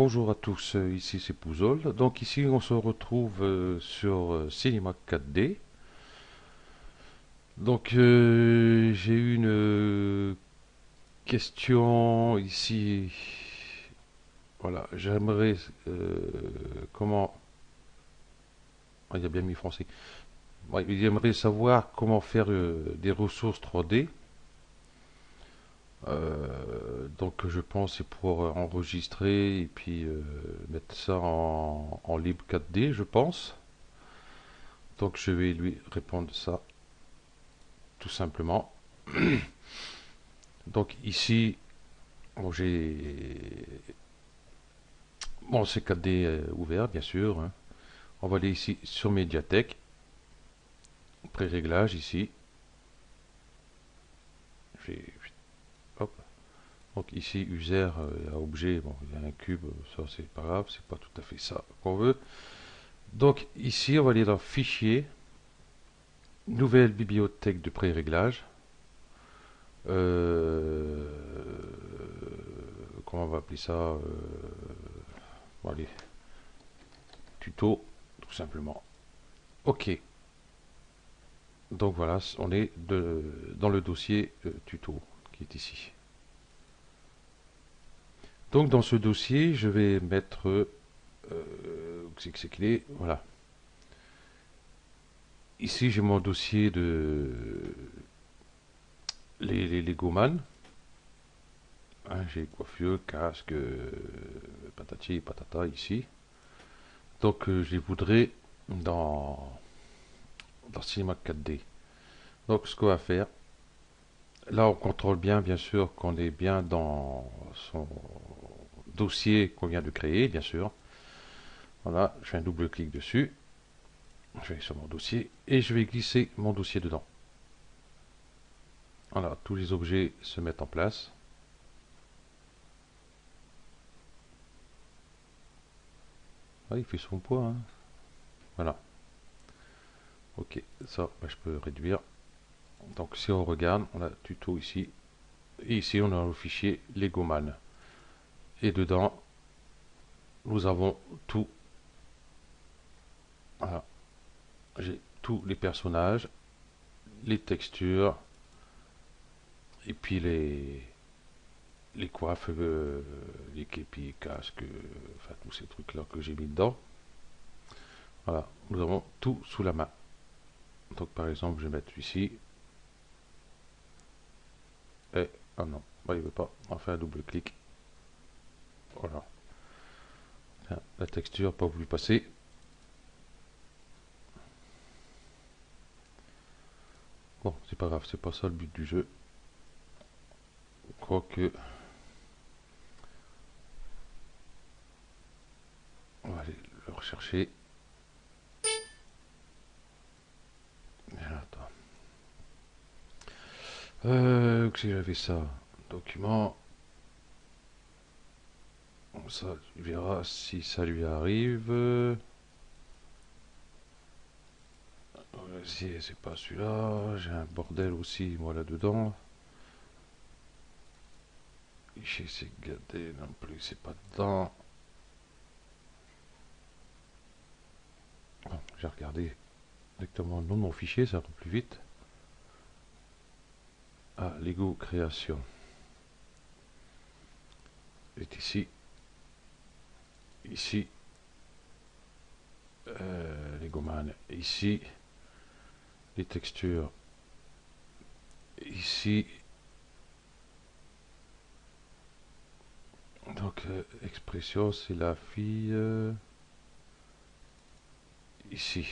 Bonjour à tous, ici c'est Pouzol. Donc ici on se retrouve sur Cinema 4D. Donc j'ai eu une question ici. Voilà, j'aimerais comment. Ah, il a bien mis français. Ouais, il aimerait savoir comment faire des ressources 3D. Donc je pense c'est pour enregistrer et puis mettre ça en libre 4D, je pense. Donc je vais lui répondre ça tout simplement. Donc ici, bon, c'est 4D ouvert bien sûr, hein. On va aller ici sur médiathèque, pré-réglage ici. J'ai- Hop. Donc ici user à objet, bon il y a un cube, ça c'est pas grave, c'est pas tout à fait ça qu'on veut. Donc ici on va aller dans fichier, nouvelle bibliothèque de pré-réglage. Euh, Comment on va appeler ça bon, allez, tuto, tout simplement. Ok, donc voilà, on est dans le dossier tuto qui est ici. Donc dans ce dossier, je vais mettre, c'est que c'est clé, voilà. Ici, j'ai mon dossier de les Legoman. Hein, j'ai coiffure, casque, patati et patata ici. Donc je les voudrais dans Cinema 4D. Donc ce qu'on va faire, là on contrôle bien sûr qu'on est bien dans son dossier qu'on vient de créer, bien sûr. Voilà, je fais un double clic dessus, je vais sur mon dossier et je vais glisser mon dossier dedans. Voilà, tous les objets se mettent en place. Ah, il fait son poids, hein. Voilà. Ok, ça, je peux réduire. Donc si on regarde, on a tuto ici. Et ici, on a le fichier Legoman. Et dedans, nous avons tout. Voilà. J'ai tous les personnages, les textures, et puis les coiffes, les képis, casques, enfin tous ces trucs-là que j'ai mis dedans. Voilà, nous avons tout sous la main. Donc par exemple, je vais mettre ici. Et, ah non, bah, il veut pas. On fait un double clic. Voilà. La texture, pas voulu passer. Bon, c'est pas grave, c'est pas ça le but du jeu. Quoique, on va aller le rechercher. Attends. Si j'avais ça, document, ça, tu verras si ça lui arrive. Si c'est pas celui-là, j'ai un bordel aussi, moi là-dedans. Chez Segadé non plus, c'est pas dedans. Bon, j'ai regardé directement le nom de mon fichier, ça va plus vite. Ah, Lego création est ici. Ici, Legoman. Ici, les textures. Ici, donc expression, c'est la fille. Ici.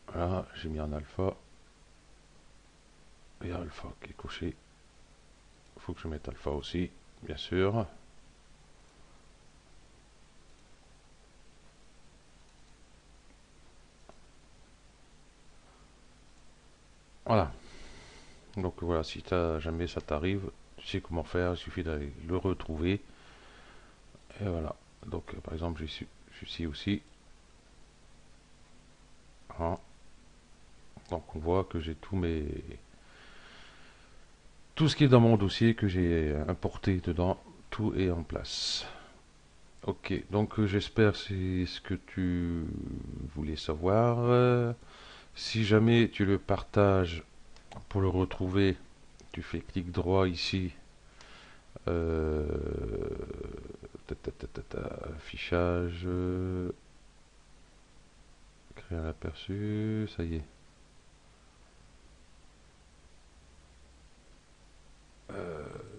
Voilà, j'ai mis en alpha. Il y a alpha qui est coché. Il faut que je mette alpha aussi, bien sûr. Voilà. Donc voilà, si jamais ça t'arrive, tu sais comment faire, il suffit d'aller le retrouver. Et voilà. Donc par exemple, j'ai celui-ci aussi. Hein. Donc on voit que j'ai tout ce qui est dans mon dossier que j'ai importé dedans, tout est en place. Ok, donc j'espère que c'est ce que tu voulais savoir. Si jamais tu le partages pour le retrouver, tu fais clic droit ici. Euh, Affichage, créer un aperçu, ça y est.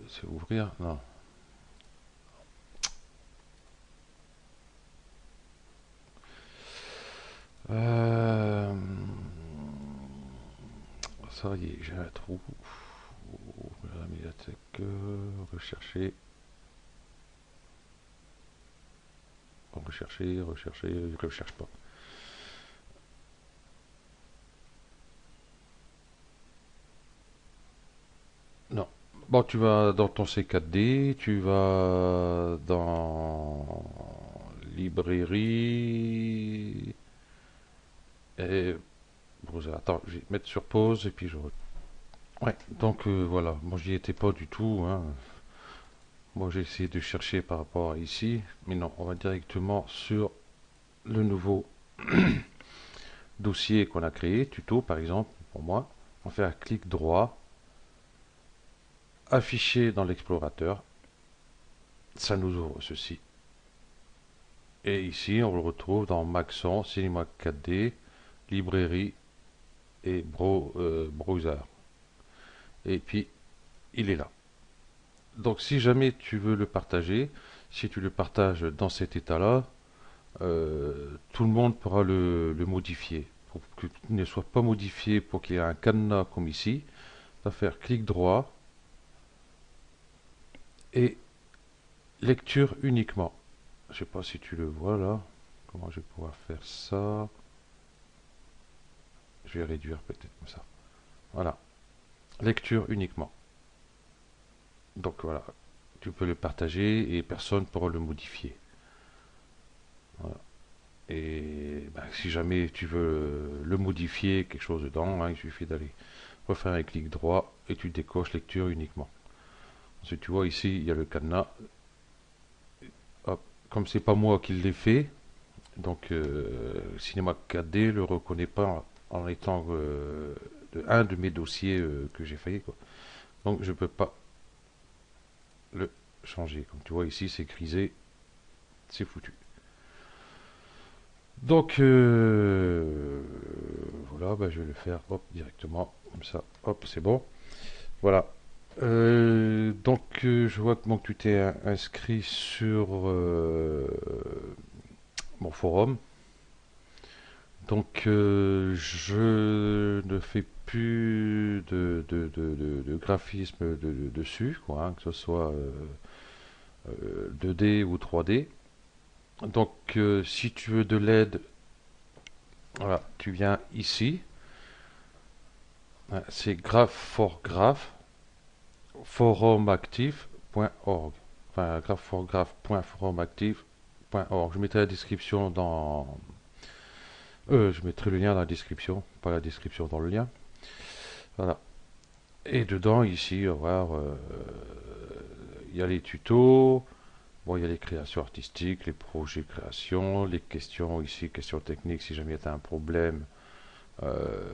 C'est ouvrir? Non. Euh, Ça y est, j'ai un trou. Ouvrir la médiathèque, rechercher, rechercher, je ne cherche pas. Non. Bon, tu vas dans ton C4D, tu vas dans librairie et browser. Attends, je vais mettre sur pause et puis je. Ouais, donc voilà, moi j'y étais pas du tout, hein. Moi j'ai essayé de chercher par rapport à ici, mais non, on va directement sur le nouveau dossier qu'on a créé, tuto par exemple, pour moi. On fait un clic droit, afficher dans l'explorateur, ça nous ouvre ceci. Et ici, on le retrouve dans Maxon, Cinema 4D, librairie et browser. Et puis, il est là. Donc, si jamais tu veux le partager, si tu le partages dans cet état-là, tout le monde pourra le modifier. Pour que il ne soit pas modifié, pour qu'il y ait un cadenas comme ici, on va faire clic droit et lecture uniquement. Je ne sais pas si tu le vois là. Comment je vais pouvoir faire ça? Je vais réduire peut-être comme ça. Voilà. Lecture uniquement. Donc voilà. Tu peux le partager et personne ne pourra le modifier. Voilà. Et ben, si jamais tu veux le modifier, quelque chose dedans, hein, il suffit d'aller refaire un clic droit et tu décoches lecture uniquement. Ensuite, tu vois ici, il y a le cadenas. Hop. Comme c'est pas moi qui l'ai fait, donc Cinema 4D le reconnaît pas en étant un de mes dossiers que j'ai fait, quoi. Donc je peux pas le changer. Comme tu vois ici, c'est grisé, c'est foutu. Donc voilà, bah, je vais le faire hop, directement, comme ça, hop, c'est bon. Voilà. Donc je vois que donc, tu t'es inscrit sur mon forum. Donc je ne fais plus de graphisme dessus, quoi, hein, que ce soit 2D ou 3D. Donc si tu veux de l'aide, voilà, tu viens ici. Hein, c'est Graph for Graph, forumactive.org. Enfin, graphforgraph.forumactive.org. Je mettrai la description dans. Je mettrai le lien dans la description, pas la description dans le lien. Voilà. Et dedans, ici, on va voir, il y a les tutos, bon, il y a les créations artistiques, les projets de création, les questions ici, questions techniques, si jamais tu as un problème, euh,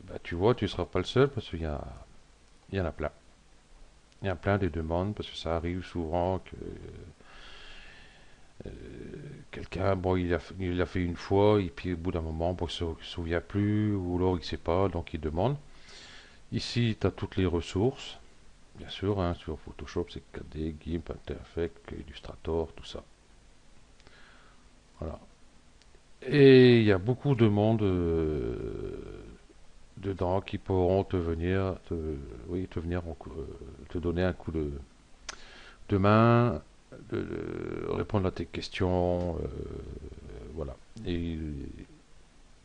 bah, tu vois, tu ne seras pas le seul parce il y en a plein. Il y a plein de demandes parce que ça arrive souvent que quelqu'un, bon, il a fait une fois et puis au bout d'un moment, bon, il ne se souvient plus ou alors il ne sait pas, donc il demande. Ici, tu as toutes les ressources. Bien sûr, hein, sur Photoshop, c'est 4D, GIMP, After Effects, Illustrator, tout ça. Voilà. Et il y a beaucoup de monde dedans qui pourront oui, te donner un coup de main, répondre à tes questions, voilà. Et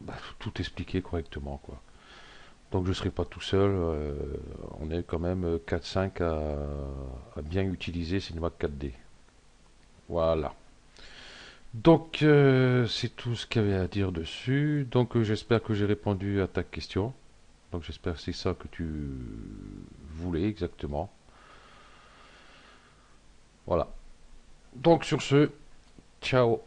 bah, tout expliquer correctement, quoi. Donc je ne serai pas tout seul, on est quand même 4-5 à bien utiliser Cinema 4D. Voilà. Donc c'est tout ce qu'il y avait à dire dessus. Donc j'espère que j'ai répondu à ta question. Donc j'espère que c'est ça que tu voulais exactement. Voilà. Donc sur ce, ciao.